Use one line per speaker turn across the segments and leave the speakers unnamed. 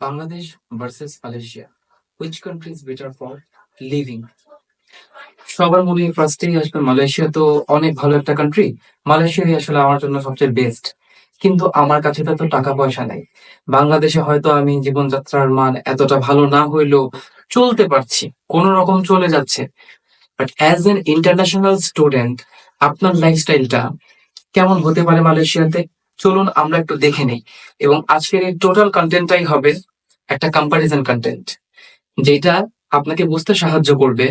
Bangladesh versus Malaysia, which country is better for living? সবার মনে ফার্স্টেই আসবে মালয়েশিয়া। তো অনেক ভালো একটা কান্ট্রি। মালয়েশিয়াই আসলে আমার জন্য সবচেয়ে বেস্ট। কিন্তু আমার কাছে তো এত টাকা পয়সা নাই। বাংলাদেশে হয়তো আমি জীবনযাত্রার মান এতটা ভালো না হইলেও চলতে পারছি, কোন রকম চলে যাচ্ছে। But as an international student, আপনার লাইফস্টাইলটা কেমন হতে পারে মালয়েশিয়াতে? চলুন আমরা একটু দেখে নেই। এবং আজকের এই টোটাল কন্টেন্টটাই হবে একটা কম্পারিজন কন্টেন্ট, যেটা আপনাকে বুঝতে সাহায্য করবে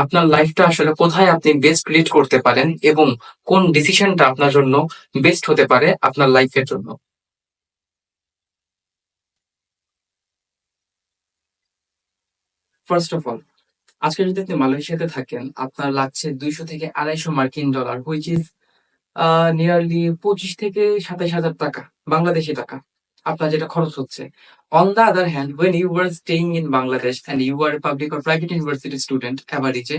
আপনার লাইফটা আসলে কোথায় আপনি বেস্ট লিড করতে পারেন এবং কোন ডিসিশনটা আপনার জন্য বেস্ট হতে পারে আপনার লাইফের জন্য। ফার্স্ট অফ অল, আজকে যদি আপনি মালয়েশিয়াতে থাকেন, আপনার লাগছে 200 থেকে 250 মার্কিন ডলার, হুইচ ইজ নিয়ারলি 25 থেকে 27 হাজার টাকা, বাংলাদেশি টাকা। আপনার যেটা খরচ হচ্ছে। On the other hand, when you are staying in Bangladesh and you are public or private university student অ্যাভারেজে,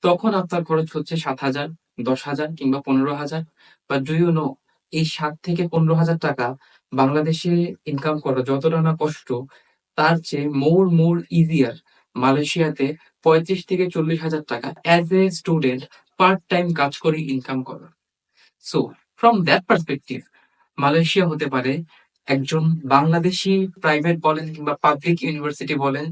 তখন আপনার খরচ হচ্ছে 7,000, 10,000 কিংবা 15,000। বাট ডু ইউ নো, এই 7 থেকে 15 হাজার টাকা বাংলাদেশে ইনকাম করা যতটা না কষ্ট, তার চেয়ে মোর ইজিয়ার মালয়েশিয়াতে 35 থেকে 40 হাজার টাকা as a student part time কাজ করে ইনকাম করা। So from that perspective, Malaysia হতে পারে একজন বাংলাদেশি প্রাইভেট বলেন কিংবা পাবলিক ইউনিভার্সিটি বলেন,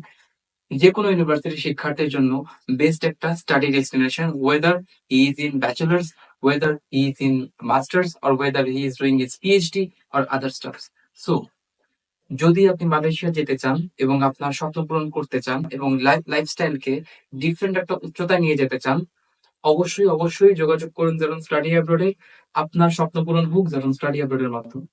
যে কোনো ইউনিভার্সিটি শিক্ষার্থীর জন্য বেস্ট একটা study destination, whether he is in bachelors, whether he is in masters, or whether he is doing his PhD or other stuffs. So যদি আপনি মালয়েশিয়া যেতে চান এবং আপনার স্বপ্ন পূরণ করতে চান এবং লাইফস্টাইলকে ডিফারেন্ট একটা উচ্চতায় নিয়ে যেতে চান, অবশ্যই যোগাযোগ করুন জারুন স্টাডি অ্যাব্রোডে। আপনার স্বপ্ন পূরণ হোক জারুন স্টাডি অ্যাব্রোডের মাধ্যমে।